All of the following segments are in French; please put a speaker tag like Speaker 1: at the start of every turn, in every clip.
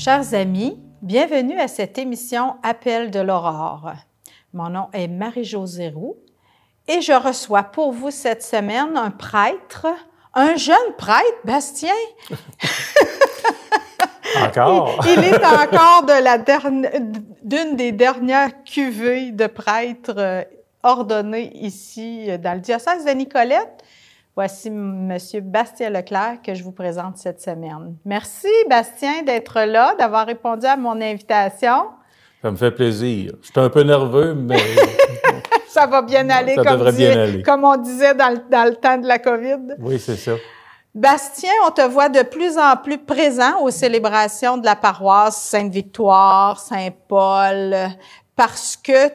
Speaker 1: Chers amis, bienvenue à cette émission Appel de l'Aurore. Mon nom est Marie-Josée Roux et je reçois pour vous cette semaine un prêtre, un jeune prêtre, Bastien.
Speaker 2: Encore?
Speaker 1: Il est encore d'une des dernières cuvées de prêtres ordonnés ici dans le diocèse de Nicolette. Voici M. Bastien Leclerc que je vous présente cette semaine. Merci, Bastien, d'être là, d'avoir répondu à mon invitation.
Speaker 2: Ça me fait plaisir. Je suis un peu nerveux, mais...
Speaker 1: Ça va bien aller, comme on disait dans le temps de la COVID.
Speaker 2: Oui, c'est ça.
Speaker 1: Bastien, on te voit de plus en plus présent aux célébrations de la paroisse Sainte-Victoire, Saint-Paul, parce que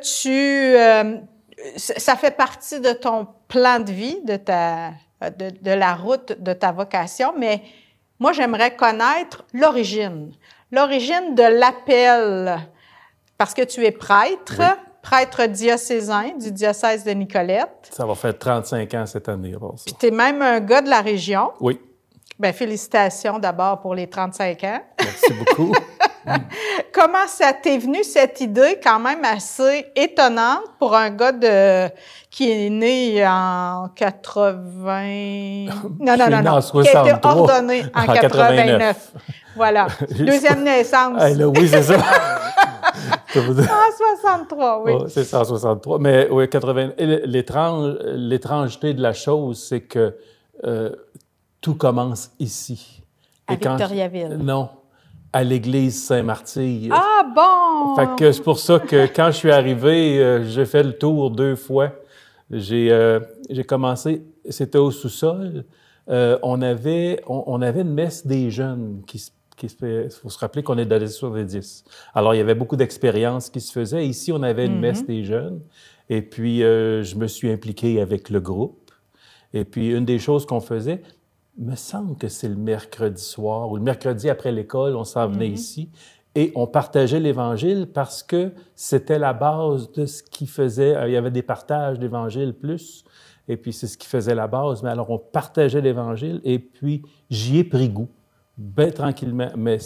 Speaker 1: ça fait partie de ton plan de vie, de la route de ta vocation, mais moi, j'aimerais connaître l'origine de l'appel, parce que tu es prêtre, oui. Prêtre diocésain du diocèse de Nicolette.
Speaker 2: Ça va faire 35 ans cette année.
Speaker 1: Puis tu es même un gars de la région.
Speaker 2: Oui.
Speaker 1: Bien, félicitations d'abord pour les 35 ans.
Speaker 2: Merci beaucoup.
Speaker 1: Comment ça t'est venu, cette idée quand même assez étonnante pour un gars qui est né en 80... Non.
Speaker 2: En
Speaker 1: qui a été ordonné en 89. Voilà. Deuxième naissance.
Speaker 2: Oui, c'est ça.
Speaker 1: 163, oui.
Speaker 2: Oh, c'est 163. Mais oui, 80. L'étrangeté de la chose, c'est que tout commence ici.
Speaker 1: À Victoriaville.
Speaker 2: Non. À l'église Saint-Martyr.
Speaker 1: Ah bon!
Speaker 2: Fait que c'est pour ça que quand je suis arrivé, j'ai fait le tour 2 fois. J'ai commencé, c'était au sous-sol. On avait une messe des jeunes il faut se rappeler qu'on est dans les sur des 10. Alors, il y avait beaucoup d'expériences qui se faisaient. Ici, on avait une messe des jeunes. Et puis, je me suis impliqué avec le groupe. Et puis, une des choses qu'on faisait, me semble que c'est le mercredi soir ou le mercredi après l'école, on s'en venait ici et on partageait l'Évangile parce que c'était la base de ce qui faisait. Il y avait des partages d'Évangile plus, et puis c'est ce qui faisait la base. Mais alors, on partageait l'Évangile et puis j'y ai pris goût, bien tranquillement. Mais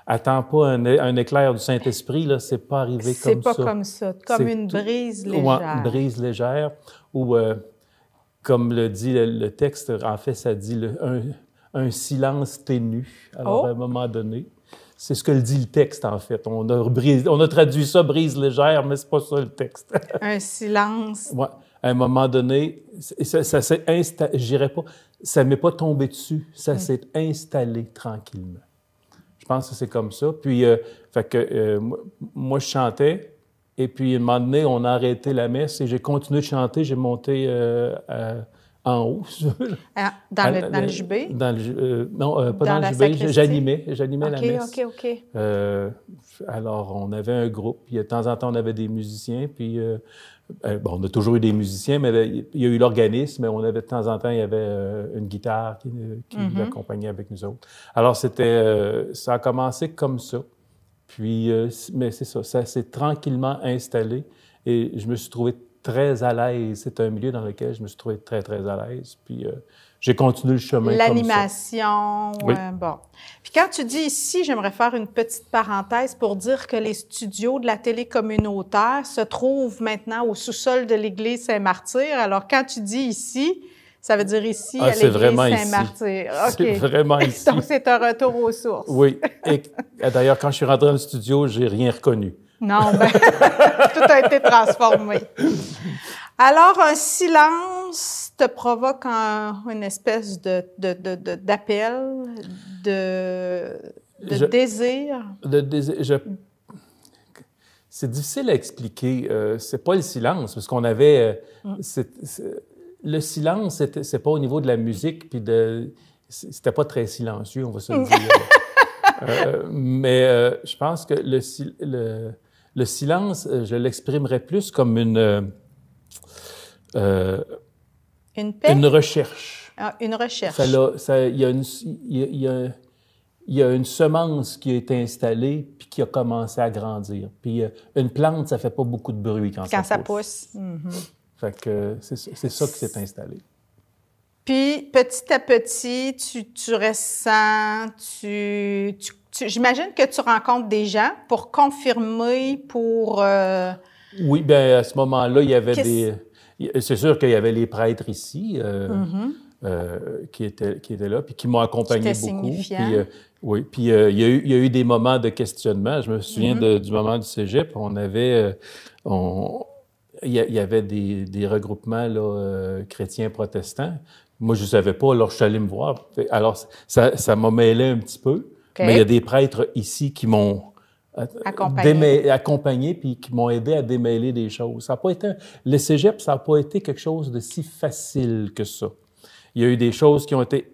Speaker 2: attends pas un éclair du Saint-Esprit, là, c'est pas arrivé comme ça.
Speaker 1: C'est pas comme ça, comme une brise légère.
Speaker 2: Ouais, une brise légère ou... comme le dit le texte, en fait, ça dit un silence ténu. Alors, à un moment donné, c'est ce que le dit le texte, en fait. On a traduit ça brise légère, mais c'est pas ça le texte.
Speaker 1: Un silence.
Speaker 2: Ouais. À un moment donné, ça s'est installé, je dirais pas, ça m'est pas tombé dessus, ça s'est installé tranquillement. Je pense que c'est comme ça. Puis, moi, je chantais. Et puis, à un moment donné, on a arrêté la messe et j'ai continué de chanter. J'ai monté en haut.
Speaker 1: Dans le jubé?
Speaker 2: Non, pas dans le jubé. J'animais la messe.
Speaker 1: OK.
Speaker 2: Alors, on avait un groupe. Puis, de temps en temps, on avait des musiciens. Puis, on a toujours eu des musiciens, mais il y a eu l'organisme. Mais on avait, de temps en temps, il y avait une guitare qui nous accompagnait avec nous autres. Alors, ça a commencé comme ça. Puis, mais c'est ça, ça s'est tranquillement installé et je me suis trouvé très à l'aise. C'est un milieu dans lequel je me suis trouvé très, très à l'aise. Puis, j'ai continué le chemin comme ça.
Speaker 1: L'animation,
Speaker 2: oui.
Speaker 1: Bon. Puis quand tu dis ici, j'aimerais faire une petite parenthèse pour dire que les studios de la télé communautaire se trouvent maintenant au sous-sol de l'église Saint-Martyr. Alors, quand tu dis ici... Ça veut dire ici, à l'église Saint-Martyr.
Speaker 2: C'est vraiment ici.
Speaker 1: Donc, c'est un retour aux sources.
Speaker 2: Oui. Et d'ailleurs, quand je suis rentré dans le studio, j'ai rien reconnu.
Speaker 1: Non, tout a été transformé. Alors, un silence te provoque une espèce d'appel, de désir.
Speaker 2: De désir. C'est difficile à expliquer. C'est pas le silence, parce qu'on avait... Le silence, c'est pas au niveau de la musique, puis c'était pas très silencieux, on va se le dire. Mais je pense que le silence, je l'exprimerais plus comme une recherche.
Speaker 1: Ah, une recherche.
Speaker 2: Il y a une semence qui a été installée puis qui a commencé à grandir. Puis une plante, ça fait pas beaucoup de bruit quand ça pousse.
Speaker 1: Mm-hmm.
Speaker 2: Fait que c'est ça qui s'est installé.
Speaker 1: Puis, petit à petit, tu ressens, j'imagine que tu rencontres des gens pour confirmer, pour...
Speaker 2: Oui, bien, à ce moment-là, il y avait c'est sûr qu'il y avait les prêtres ici qui étaient là, puis qui m'ont accompagné beaucoup. Puis, oui, puis il y a eu des moments de questionnement. Je me souviens du moment du cégep. Il y avait des regroupements là, chrétiens protestants. Moi, je ne savais pas, alors je suis allé me voir. Alors, ça m'a mêlé un petit peu. Okay. Mais il y a des prêtres ici qui m'ont accompagné puis qui m'ont aidé à démêler des choses. Ça a pas été le cégep, ça n'a pas été quelque chose de si facile que ça. Il y a eu des choses qui ont été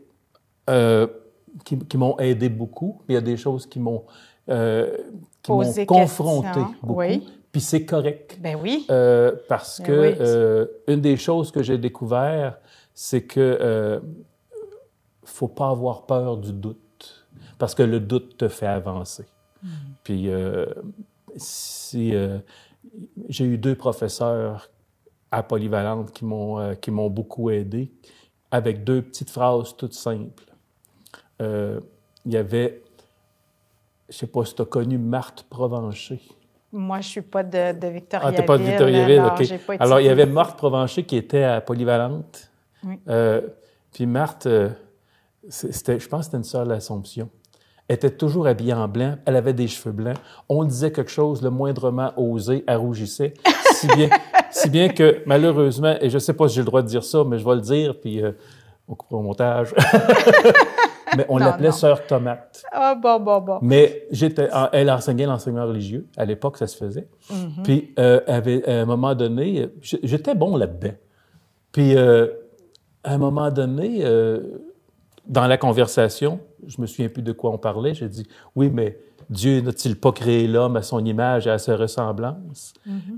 Speaker 2: qui m'ont aidé beaucoup, puis il y a des choses qui m'ont confronté beaucoup. Oui. Puis c'est correct.
Speaker 1: Ben oui.
Speaker 2: Parce que une des choses que j'ai découvert, c'est que faut pas avoir peur du doute, parce que le doute te fait avancer. Puis j'ai eu 2 professeurs à Polyvalente qui m'ont beaucoup aidé avec 2 petites phrases toutes simples. Il y avait, je sais pas si tu as connu Marthe Provencher.
Speaker 1: Moi, je suis pas de Victoriaville.
Speaker 2: Ah, t'es pas de Victoriaville, OK. J'ai pas été... Alors, il y avait Marthe Provencher qui était à Polyvalente. Oui. Puis Marthe, je pense que c'était une sœur de l'Assomption. Elle était toujours habillée en blanc, elle avait des cheveux blancs. On disait quelque chose, le moindrement osé, elle rougissait. Si bien que, malheureusement, et je ne sais pas si j'ai le droit de dire ça, mais je vais le dire, puis on coupera au montage. Mais on l'appelait Sœur Tomate.
Speaker 1: Ah, bon.
Speaker 2: Mais elle enseignait l'enseignement religieux. À l'époque, ça se faisait. Puis, à un moment donné, j'étais bon là-dedans. Puis, à un moment donné, dans la conversation, je me souviens plus de quoi on parlait, j'ai dit « Oui, mais Dieu n'a-t-il pas créé l'homme à son image et à sa ressemblance? »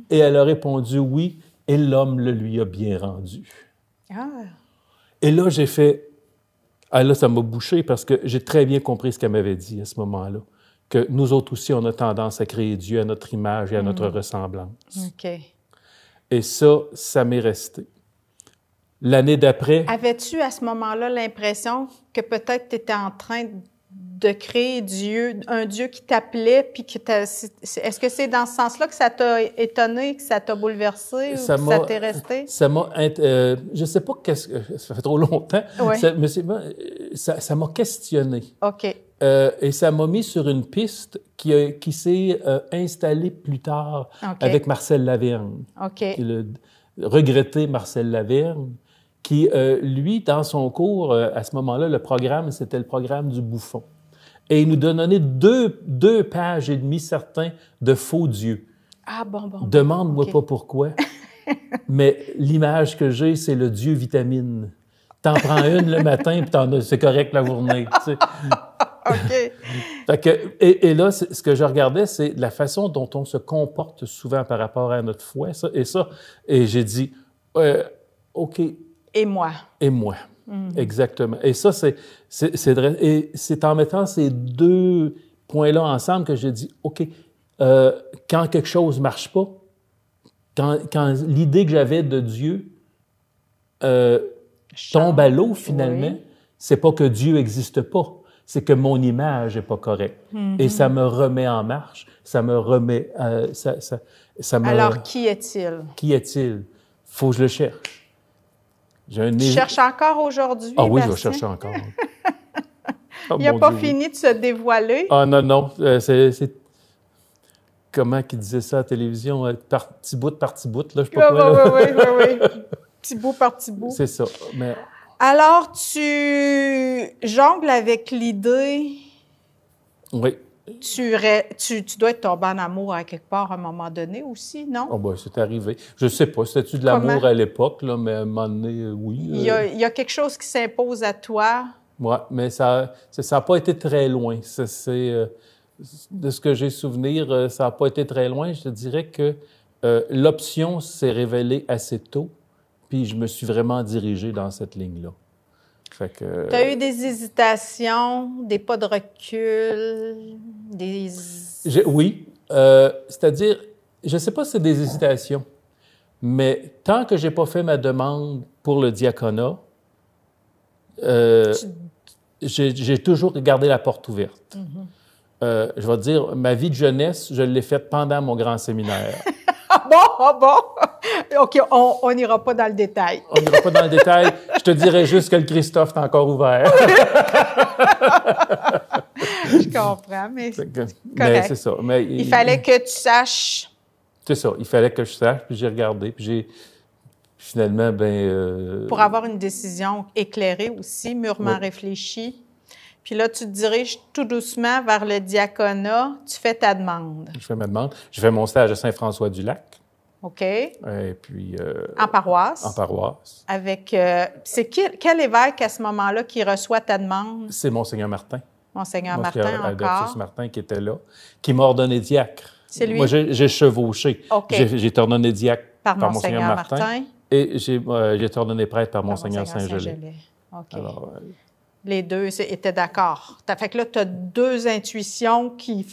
Speaker 2: Et elle a répondu « Oui, et l'homme le lui a bien rendu. » Et là, j'ai fait... Ah là, ça m'a bouché parce que j'ai très bien compris ce qu'elle m'avait dit à ce moment-là, que nous autres aussi, on a tendance à créer Dieu à notre image et à notre ressemblance.
Speaker 1: OK.
Speaker 2: Et ça m'est resté. L'année d'après...
Speaker 1: Avais-tu à ce moment-là l'impression que peut-être tu étais en train de créer un Dieu qui t'appelait, puis que est-ce que c'est dans ce sens-là que ça t'a étonné, que ça t'a bouleversé, ou que ça t'est resté?
Speaker 2: Ça m'a... je sais pas ça fait trop longtemps,
Speaker 1: ouais.
Speaker 2: Mais ça m'a questionné.
Speaker 1: OK.
Speaker 2: Et ça m'a mis sur une piste qui s'est installée plus tard avec Marcel Lavergne.
Speaker 1: OK.
Speaker 2: Le regretté Marcel Lavergne, qui, lui, dans son cours, à ce moment-là, le programme, c'était le programme du bouffon. Et il nous donnait 2 pages et demie, certains, de faux dieux.
Speaker 1: Ah, bon.
Speaker 2: Demande-moi pas pourquoi, mais l'image que j'ai, c'est le dieu vitamine. T'en prends une le matin, puis c'est correct la journée. Tu sais.
Speaker 1: OK.
Speaker 2: Fait que, et là, ce que je regardais, c'est la façon dont on se comporte souvent par rapport à notre foi. Et j'ai dit, OK.
Speaker 1: Et moi.
Speaker 2: Exactement. Et ça, et c'est en mettant ces 2 points-là ensemble que j'ai dit, OK, quand quelque chose ne marche pas, quand l'idée que j'avais de Dieu tombe à l'eau, finalement, c'est pas que Dieu n'existe pas, c'est que mon image n'est pas correcte. Et ça me remet en marche, ça me remet...
Speaker 1: Alors, qui est-il?
Speaker 2: Qui est-il? Faut que je le cherche.
Speaker 1: Tu cherches encore aujourd'hui,
Speaker 2: Ah oui,
Speaker 1: Bastien?
Speaker 2: je vais chercher encore.
Speaker 1: Il n'a pas fini de se dévoiler?
Speaker 2: Ah non. C'est... Comment qu'il disait ça à la télévision? Petit bout par petit bout, là, je sais pas quoi.
Speaker 1: Oui. Petit bout par petit bout.
Speaker 2: C'est ça. Mais...
Speaker 1: Alors, tu jongles avec l'idée...
Speaker 2: Oui.
Speaker 1: Tu dois être tombé en amour à quelque part à un moment donné aussi, non?
Speaker 2: Oh ben, c'est arrivé. Je sais pas, c'était-tu de l'amour à l'époque, là, mais à un moment donné, oui.
Speaker 1: Il y a quelque chose qui s'impose à toi.
Speaker 2: Oui, mais ça n'a pas été très loin. De ce que j'ai souvenir, ça n'a pas été très loin. Je te dirais que l'option s'est révélée assez tôt, puis je me suis vraiment dirigé dans cette ligne-là.
Speaker 1: Tu as eu des hésitations, des pas de recul,
Speaker 2: Oui. C'est-à-dire, je ne sais pas si c'est des hésitations, mais tant que je n'ai pas fait ma demande pour le diaconat, J'ai toujours gardé la porte ouverte. Je vais te dire, ma vie de jeunesse, je l'ai faite pendant mon grand séminaire.
Speaker 1: Ah bon? OK, on n'ira pas dans le détail.
Speaker 2: On n'ira pas dans le détail. Je te dirais juste que le Christophe est encore ouvert.
Speaker 1: Je comprends, mais c'est correct.
Speaker 2: Mais c'est ça. Mais
Speaker 1: il fallait que tu saches.
Speaker 2: C'est ça. Il fallait que je sache, puis j'ai regardé, puis j'ai finalement,
Speaker 1: Pour avoir une décision éclairée aussi, mûrement réfléchie. Puis là, tu te diriges tout doucement vers le diaconat. Tu fais ta demande.
Speaker 2: Je fais ma demande. Je fais mon stage à Saint-François-du-Lac.
Speaker 1: OK.
Speaker 2: Et puis...
Speaker 1: en paroisse.
Speaker 2: En paroisse.
Speaker 1: Avec... c'est quel évêque à ce moment-là qui reçoit ta demande?
Speaker 2: C'est Monseigneur Martin.
Speaker 1: Monseigneur Martin, encore.
Speaker 2: Martin qui était là, qui m'a ordonné diacre.
Speaker 1: C'est lui?
Speaker 2: Moi, j'ai chevauché.
Speaker 1: Okay.
Speaker 2: J'ai été ordonné diacre
Speaker 1: par Monseigneur Martin.
Speaker 2: Et j'ai été ordonné prêtre par Monseigneur Saint-Gelais.
Speaker 1: OK.
Speaker 2: Alors,
Speaker 1: les deux étaient d'accord. Fait que là, tu as deux intuitions qui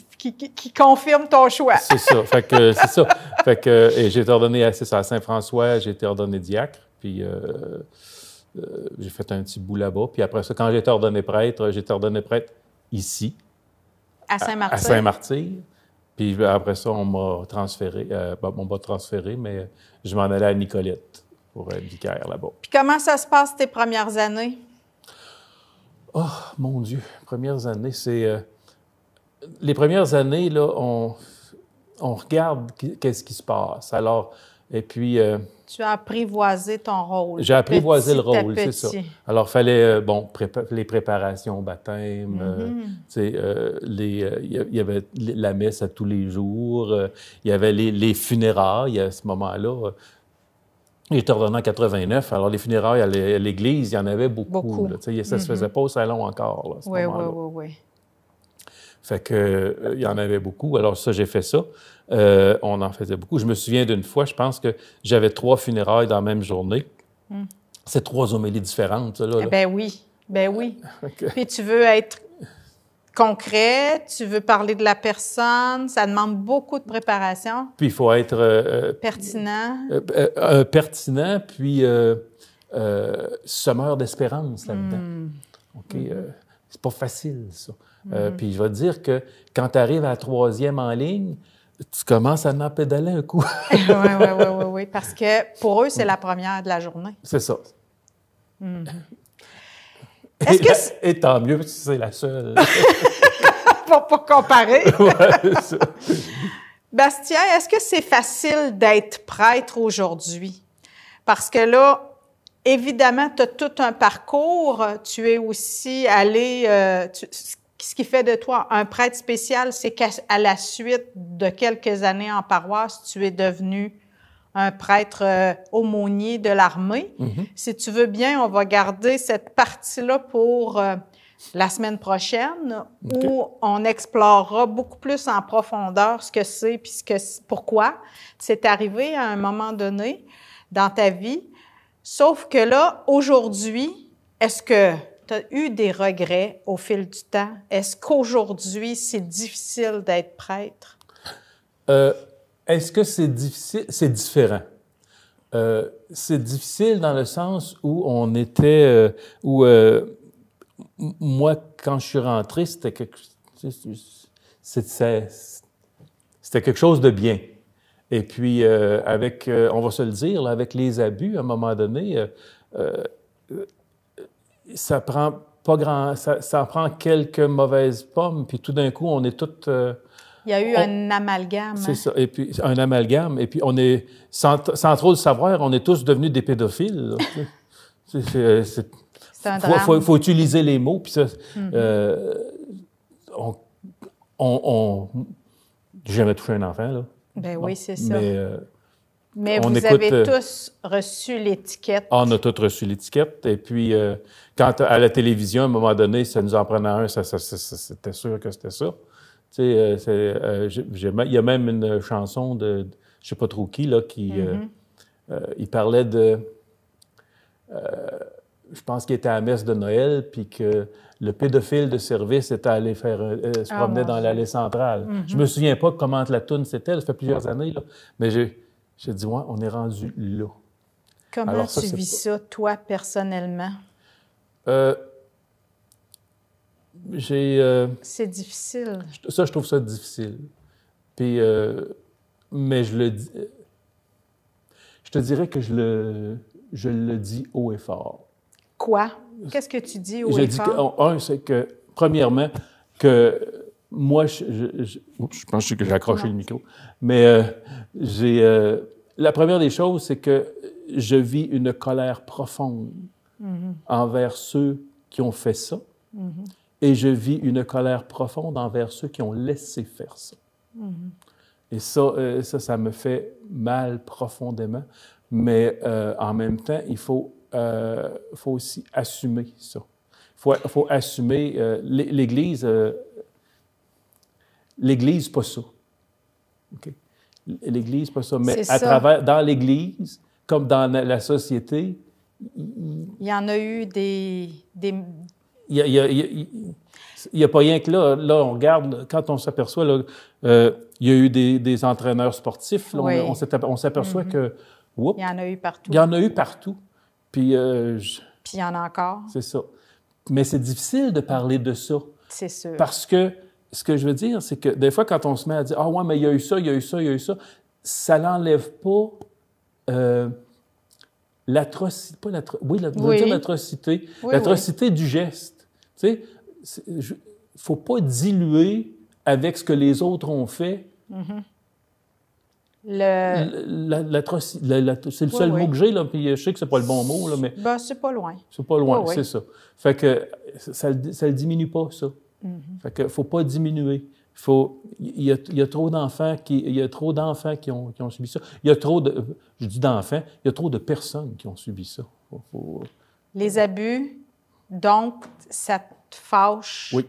Speaker 1: confirment ton choix.
Speaker 2: C'est ça. Fait que et j'ai été ordonné à Saint-François, j'ai été ordonné diacre, puis j'ai fait un petit bout là-bas. Puis après ça, quand j'ai été ordonné prêtre ici.
Speaker 1: À Saint-Martyr.
Speaker 2: À Saint-Martyr. Puis après ça, on m'a transféré, mais je m'en allais à Nicolette pour être vicaire là-bas.
Speaker 1: Puis comment ça se passe tes premières années?
Speaker 2: Oh, mon Dieu, premières années, c'est... les premières années, là, on regarde qu'est-ce qui se passe. Alors, et puis...
Speaker 1: tu as apprivoisé ton rôle.
Speaker 2: J'ai apprivoisé le rôle, c'est ça. Alors, il fallait, les préparations au baptême, il y avait la messe à tous les jours, il y avait les funérailles à ce moment-là. J'étais ordonné en 89, alors les funérailles à l'église, il y en avait beaucoup. Là, ça se faisait pas au salon encore, là, à ce moment-là.
Speaker 1: Oui.
Speaker 2: Fait que, il y en avait beaucoup. Alors ça, j'ai fait ça. On en faisait beaucoup. Je me souviens d'une fois, je pense que j'avais 3 funérailles dans la même journée. C'est 3 homélies différentes, ça, là.
Speaker 1: Ben oui. Okay. Puis tu veux être concret, tu veux parler de la personne, ça demande beaucoup de préparation.
Speaker 2: Puis il faut être...
Speaker 1: pertinent.
Speaker 2: Pertinent, puis semeur d'espérance là-dedans. OK? C'est pas facile, ça. Puis je vais te dire que quand tu arrives à la 3e en ligne, tu commences à en pédaler un coup.
Speaker 1: Oui, parce que pour eux, c'est la première de la journée.
Speaker 2: C'est ça. Et tant mieux si c'est la seule.
Speaker 1: Pour pas comparer.
Speaker 2: Ouais, ça.
Speaker 1: Bastien, est-ce que c'est facile d'être prêtre aujourd'hui? Parce que là, évidemment, tu as tout un parcours. Tu es aussi allé... ce qui fait de toi un prêtre spécial, c'est qu'à la suite de quelques années en paroisse, tu es devenu un prêtre aumônier de l'armée. Si tu veux bien, on va garder cette partie-là pour la semaine prochaine, où on explorera beaucoup plus en profondeur ce que c'est puis pourquoi c'est arrivé à un moment donné dans ta vie. Sauf que là, aujourd'hui, est-ce que tu as eu des regrets au fil du temps? Est-ce qu'aujourd'hui, c'est difficile d'être prêtre?
Speaker 2: Est-ce que c'est difficile? C'est différent. C'est difficile dans le sens où on était... moi, quand je suis rentré, c'était quelque chose de bien. Et puis, on va se le dire, là, avec les abus, à un moment donné, ça prend ça prend quelques mauvaises pommes, puis tout d'un coup, on est toutes...
Speaker 1: il y a eu un amalgame.
Speaker 2: C'est ça, et puis un amalgame, et puis on est, sans trop le savoir, on est tous devenus des pédophiles. C'est un drame. Faut utiliser les mots, puis ça... J'ai jamais touché un enfant, là.
Speaker 1: Ben oui, c'est ça. Mais
Speaker 2: vous
Speaker 1: avez tous reçu l'étiquette.
Speaker 2: On a tous reçu l'étiquette. Et puis, quand à la télévision, à un moment donné, ça nous en prenait un, c'était sûr que c'était ça. Tu sais, il y a même une chanson de je sais pas trop qui, là, qui... il parlait de... je pense qu'il était à la messe de Noël, puis que le pédophile de service était allé se promenait dans l'allée centrale. Je me souviens pas comment la toune c'était, ça fait plusieurs années, là, mais j'ai dit, ouais, on est rendu là.
Speaker 1: Comment tu vis ça, toi, personnellement? C'est difficile.
Speaker 2: Ça, je trouve ça difficile. Puis, mais je le dis... Je te dirais que je le dis haut et fort.
Speaker 1: Quoi? Qu'est-ce que tu dis haut
Speaker 2: Je
Speaker 1: et
Speaker 2: dis
Speaker 1: fort?
Speaker 2: c'est que, premièrement, que moi, je pense que j'ai accroché le micro, mais la première des choses, c'est que je vis une colère profonde envers ceux qui ont fait ça, et je vis une colère profonde envers ceux qui ont laissé faire ça. Et ça me fait mal profondément, mais en même temps, il faut aussi assumer ça. Il faut assumer l'Église. L'Église, pas ça. Okay? L'Église, pas ça. Mais dans l'Église, comme dans la société...
Speaker 1: Il y en a eu des...
Speaker 2: Il n'y a pas rien que là. Là, on regarde, quand on s'aperçoit, là, il y a eu des entraîneurs sportifs. Là,
Speaker 1: oui.
Speaker 2: On s'aperçoit que...
Speaker 1: Il y en a eu partout.
Speaker 2: Il y en a eu partout. Puis
Speaker 1: il y en a encore.
Speaker 2: C'est ça. Mais c'est difficile de parler de ça.
Speaker 1: C'est sûr.
Speaker 2: Parce que, ce que je veux dire, c'est que des fois, quand on se met à dire « Ah ouais, mais il y a eu ça, il y a eu ça, il y a eu ça », ça n'enlève pas l'atrocité, l'atrocité, l'atrocité du geste. Tu sais, faut pas diluer avec ce que les autres ont fait. C'est le seul mot que j'ai, là, puis je sais que c'est pas le bon mot, là, mais...
Speaker 1: Ben, c'est pas loin.
Speaker 2: C'est pas loin, c'est ça. Fait que ça le diminue pas, ça. Fait que faut pas diminuer. Il y a trop d'enfants qui ont subi ça. Il y a trop de... Je dis d'enfants, il y a trop de personnes qui ont subi ça.
Speaker 1: Les abus, donc, ça te fâche.
Speaker 2: Oui.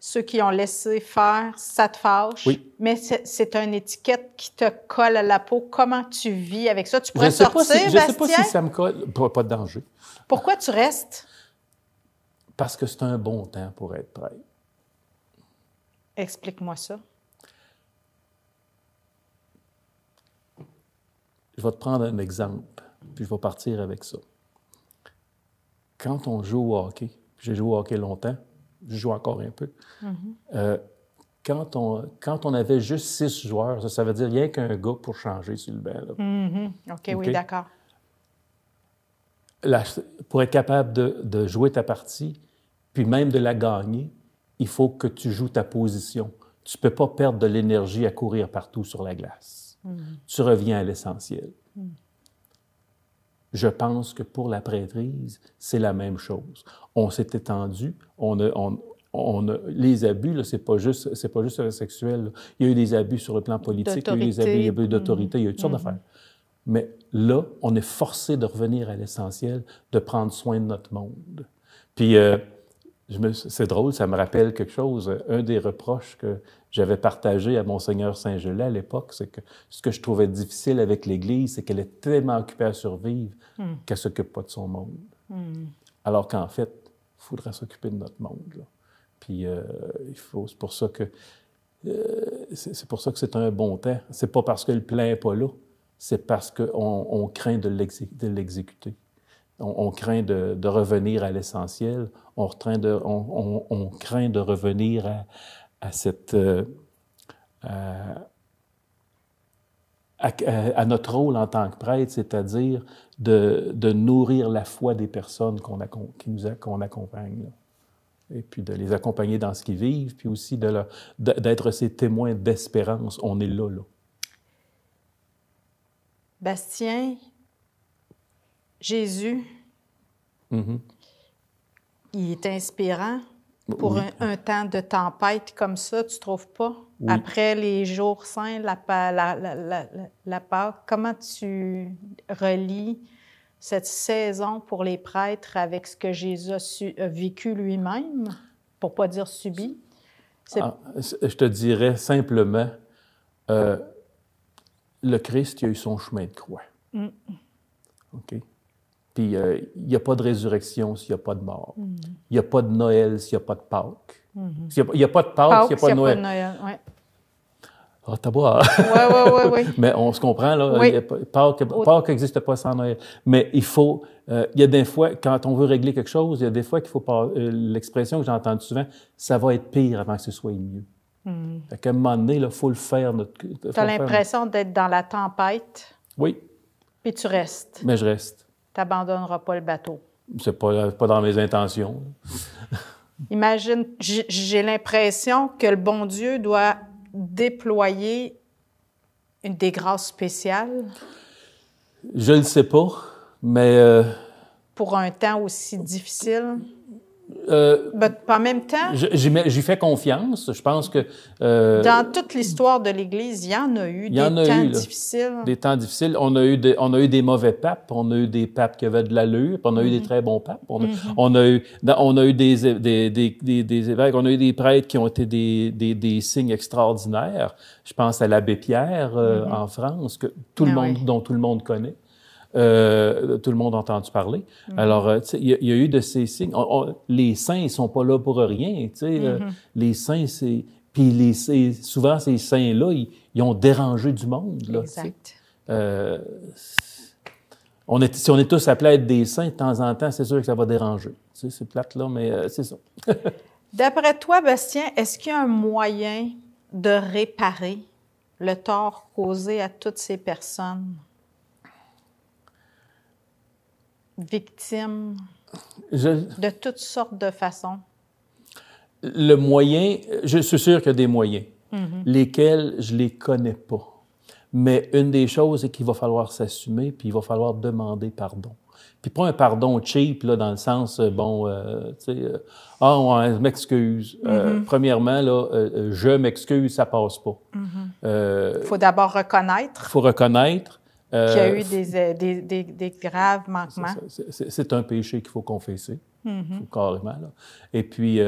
Speaker 1: Ceux qui ont laissé faire, ça te fâche.
Speaker 2: Oui.
Speaker 1: Mais c'est une étiquette qui te colle à la peau. Comment tu vis avec ça? Tu pourrais sortir, Bastien?
Speaker 2: Je ne sais pas si ça me colle. Pas de danger.
Speaker 1: Pourquoi tu restes?
Speaker 2: Parce que c'est un bon temps pour être prêtre.
Speaker 1: Explique-moi ça.
Speaker 2: Je vais te prendre un exemple, puis je vais partir avec ça. Quand on joue au hockey, j'ai joué au hockey longtemps, je joue encore un peu. Quand on avait juste 6 joueurs, ça veut dire rien qu'un gars pour changer sur le banc. Là.
Speaker 1: OK, oui, d'accord.
Speaker 2: Pour être capable de jouer ta partie, puis même de la gagner, il faut que tu joues ta position. Tu ne peux pas perdre de l'énergie à courir partout sur la glace. Tu reviens à l'essentiel. Je pense que pour la prêtrise, c'est la même chose. On s'est étendu, les abus, là, c'est pas juste sexuel. Là. Il y a eu des abus sur le plan politique, il y a eu des abus d'autorité, il y a eu toutes sortes d'affaires. Mais là, on est forcé de revenir à l'essentiel, de prendre soin de notre monde. Puis, c'est drôle, ça me rappelle quelque chose. Un des reproches que j'avais partagé à Monseigneur Saint-Gelais à l'époque, c'est que ce que je trouvais difficile avec l'Église, c'est qu'elle est tellement occupée à survivre qu'elle ne s'occupe pas de son monde. Alors qu'en fait, il faudrait s'occuper de notre monde. Là. Puis c'est pour ça que c'est un bon temps. C'est pas parce que le plein n'est pas là, c'est parce qu'on craint de l'exécuter. On craint de revenir à l'essentiel. On craint de revenir à notre rôle en tant que prêtre, c'est-à-dire de nourrir la foi des personnes qu'on accompagne. Là. Et puis de les accompagner dans ce qu'ils vivent, puis aussi d'être ces témoins d'espérance. On est là.
Speaker 1: Bastien, Jésus, il est inspirant pour un temps de tempête comme ça, tu trouves pas? Oui. Après les jours saints, la Pâque, comment tu relis cette saison pour les prêtres avec ce que Jésus a vécu lui-même, pour pas dire subi?
Speaker 2: Je te dirais simplement, le Christ, il a eu son chemin de croix. OK? Puis, il n'y a pas de résurrection s'il n'y a pas de mort. Il n'y a pas de Noël s'il n'y a pas de Pâques. Il n'y a pas de Pâques s'il n'y a pas de Noël. Ah, tabac!
Speaker 1: Oui.
Speaker 2: Mais on se comprend, là.
Speaker 1: Oui.
Speaker 2: Pâques n'existe pas sans Noël. Mais il faut... il y a des fois, quand on veut régler quelque chose, il y a des fois qu'il faut pas... l'expression que j'ai entendue souvent, ça va être pire avant que ce soit mieux. Fait qu'à un moment donné, il faut le faire.
Speaker 1: Tu as l'impression d'être dans la tempête.
Speaker 2: Oui.
Speaker 1: Puis tu restes.
Speaker 2: Mais je reste.
Speaker 1: Tu n'abandonneras pas le bateau.
Speaker 2: C'est pas dans mes intentions.
Speaker 1: Imagine, j'ai l'impression que le bon Dieu doit déployer des grâces spéciales.
Speaker 2: Je le sais pas, mais...
Speaker 1: pour un temps aussi difficile. En même temps...
Speaker 2: J'y fais confiance. Je pense que...
Speaker 1: dans toute l'histoire de l'Église, il y en a eu des temps difficiles.
Speaker 2: Des temps difficiles. On a eu des mauvais papes, on a eu des papes qui avaient de l'allure, puis on a eu des très bons papes. On a eu des évêques, on a eu des prêtres qui ont été des signes extraordinaires. Je pense à l'abbé Pierre en France, dont tout le monde connaît. Tout le monde a entendu parler. Alors, il y a eu de ces signes. Les saints, ils sont pas là pour rien. Les saints, c'est... Puis souvent, ces saints-là, ils ont dérangé du monde. Là,
Speaker 1: exact.
Speaker 2: Si on est tous appelés à être des saints, de temps en temps, c'est sûr que ça va déranger. C'est plate, là, mais c'est ça.
Speaker 1: D'après toi, Bastien, est-ce qu'il y a un moyen de réparer le tort causé à toutes ces personnes victimes de toutes sortes de façons?
Speaker 2: Le moyen, je suis sûr qu'il y a des moyens, lesquels je les connais pas. Mais une des choses, c'est qu'il va falloir s'assumer, puis il va falloir demander pardon. Puis pas un pardon cheap, là, dans le sens, je m'excuse. Premièrement, là, je m'excuse, ça passe pas.
Speaker 1: Il faut d'abord reconnaître.
Speaker 2: Il faut reconnaître.
Speaker 1: Qu'il y a eu des graves manquements.
Speaker 2: C'est un péché qu'il faut confesser, carrément. Là. Et puis,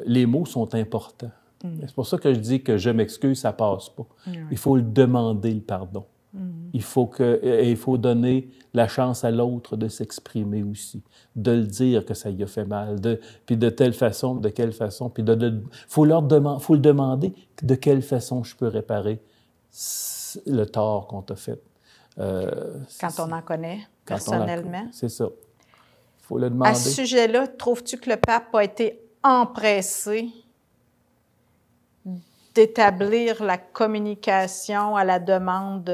Speaker 2: les mots sont importants. C'est pour ça que je dis que je m'excuse, ça passe pas. Il faut le demander, le pardon. Il faut donner la chance à l'autre de s'exprimer aussi, de le dire que ça lui a fait mal, puis de telle façon, de quelle façon, puis faut le demander de quelle façon je peux réparer le tort qu'on t'a fait.
Speaker 1: Quand on en connaît personnellement.
Speaker 2: C'est ça. Il faut le demander.
Speaker 1: À ce sujet-là, trouves-tu que le pape a été empressé d'établir la communication à la demande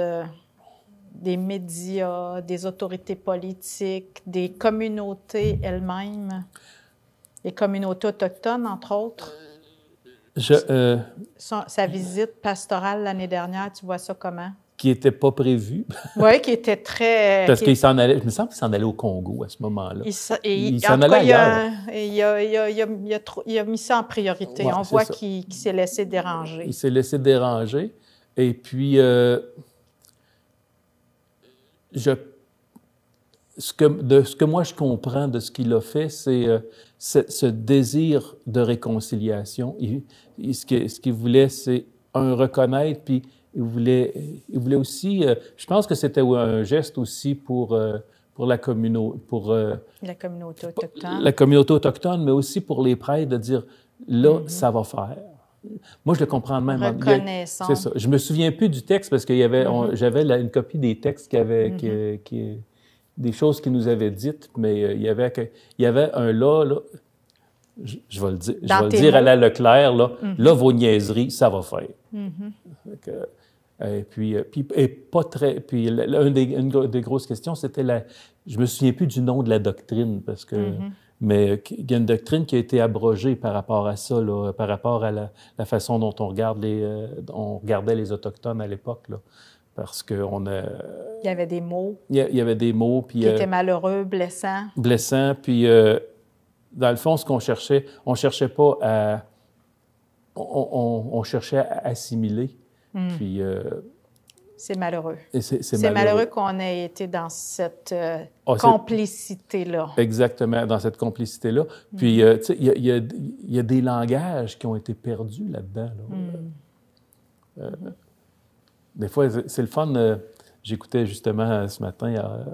Speaker 1: des médias, des autorités politiques, des communautés elles-mêmes, les communautés autochtones, entre autres? Sa visite pastorale l'année dernière, tu vois ça comment?
Speaker 2: Qui n'était pas prévu.
Speaker 1: Oui, qui était très...
Speaker 2: Parce qu'il s'en allait, je me semble qu'il s'en allait au Congo à ce moment-là.
Speaker 1: Il s'en allait ailleurs. Il a mis ça en priorité. On voit qu'il s'est laissé déranger.
Speaker 2: Il s'est laissé déranger. Et puis, ce que moi je comprends de ce qu'il a fait, c'est ce désir de réconciliation. Ce qu'il voulait, c'est reconnaître, puis il voulait aussi, je pense que c'était un geste aussi pour la communauté autochtone. La communauté autochtone, mais aussi pour les prêtres, de dire, là, ça va faire. Moi, je le comprends de même.
Speaker 1: Reconnaissant.
Speaker 2: C'est ça. Je me souviens plus du texte parce qu'il y avait, j'avais une copie des textes des choses qu'il nous avait dites, mais il y avait un là, je vais le dire, à la Leclerc, là, vos niaiseries, ça va faire. Et puis une des grosses questions, c'était je me souviens plus du nom de la doctrine, parce que, mais il y a une doctrine qui a été abrogée par rapport à ça, là, par rapport à la façon dont on regardait les Autochtones à l'époque, là, parce que
Speaker 1: il y avait des mots.
Speaker 2: Il y avait des mots, puis
Speaker 1: qui étaient malheureux, blessants.
Speaker 2: Blessants, puis dans le fond, ce qu'on cherchait, on cherchait pas à, on cherchait à assimiler. Puis,
Speaker 1: c'est malheureux.
Speaker 2: C'est
Speaker 1: malheureux qu'on ait été dans cette complicité-là.
Speaker 2: Exactement, dans cette complicité-là. Puis, tu sais, il y a des langages qui ont été perdus là-dedans. Là. Des fois, c'est le fun. J'écoutais justement ce matin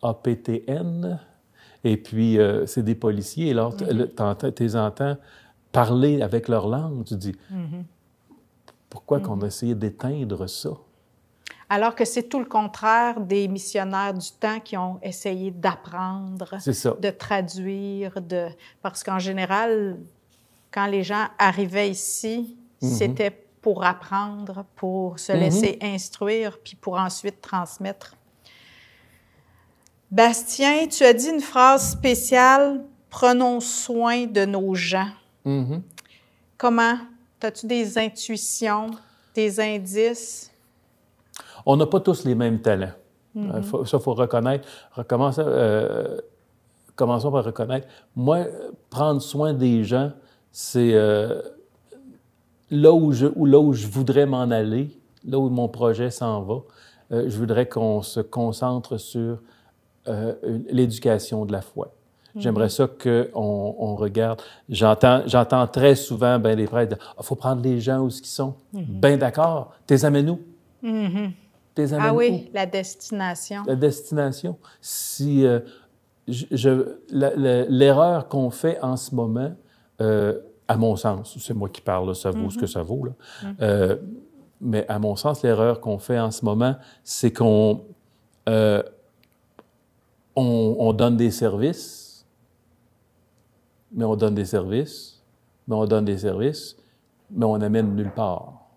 Speaker 2: APTN, et puis c'est des policiers. Et là, tu les entends parler avec leur langue. Tu dis... Pourquoi qu'on a essayé d'éteindre ça?
Speaker 1: Alors que c'est tout le contraire des missionnaires du temps qui ont essayé d'apprendre,
Speaker 2: C'est ça.
Speaker 1: de traduire, parce qu'en général, quand les gens arrivaient ici, c'était pour apprendre, pour se laisser instruire, puis pour ensuite transmettre. Bastien, tu as dit une phrase spéciale, « Prenons soin de nos gens ». Comment? As-tu des intuitions, des indices?
Speaker 2: On n'a pas tous les mêmes talents. Ça, il faut reconnaître. Commençons par reconnaître. Moi, prendre soin des gens, c'est là où je voudrais m'en aller, là où mon projet s'en va. Je voudrais qu'on se concentre sur l'éducation de la foi. J'aimerais ça qu'on regarde. J'entends très souvent les prêtres dire « Il faut prendre les gens où ils sont. Ben d'accord. T'es amènes où?
Speaker 1: Ah oui, la destination.
Speaker 2: La destination. Si l'erreur qu'on fait en ce moment, à mon sens, c'est moi qui parle, là, ça vaut ce que ça vaut, là. Mais à mon sens, l'erreur qu'on fait en ce moment, c'est qu'on on donne des services, mais on donne des services, mais on donne des services, mais on n'amène nulle part.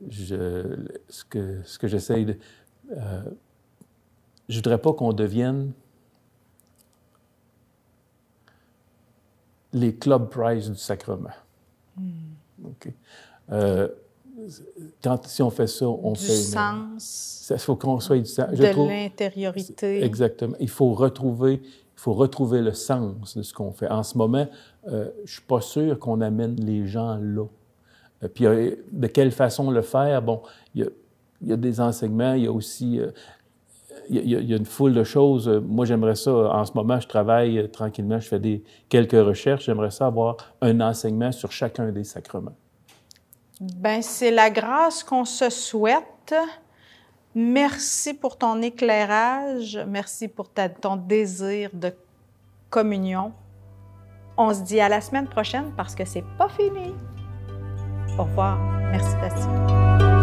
Speaker 2: Ce que j'essaye de... je voudrais pas qu'on devienne les Club Price du sacrement. OK. Si on fait ça, on
Speaker 1: du
Speaker 2: fait...
Speaker 1: sens.
Speaker 2: Il faut qu'on soit du sens.
Speaker 1: De l'intériorité.
Speaker 2: Exactement. Il faut retrouver le sens de ce qu'on fait. En ce moment, je suis pas sûr qu'on amène les gens là. Puis de quelle façon le faire? Bon, il y a des enseignements, il y a aussi... il y a une foule de choses. Moi, j'aimerais ça, en ce moment, je travaille tranquillement, je fais quelques recherches. J'aimerais ça avoir un enseignement sur chacun des sacrements. Bien,
Speaker 1: c'est la grâce qu'on se souhaite. Merci pour ton éclairage. Merci pour ton désir de communion. On se dit à la semaine prochaine parce que c'est pas fini. Au revoir. Merci, Bastien.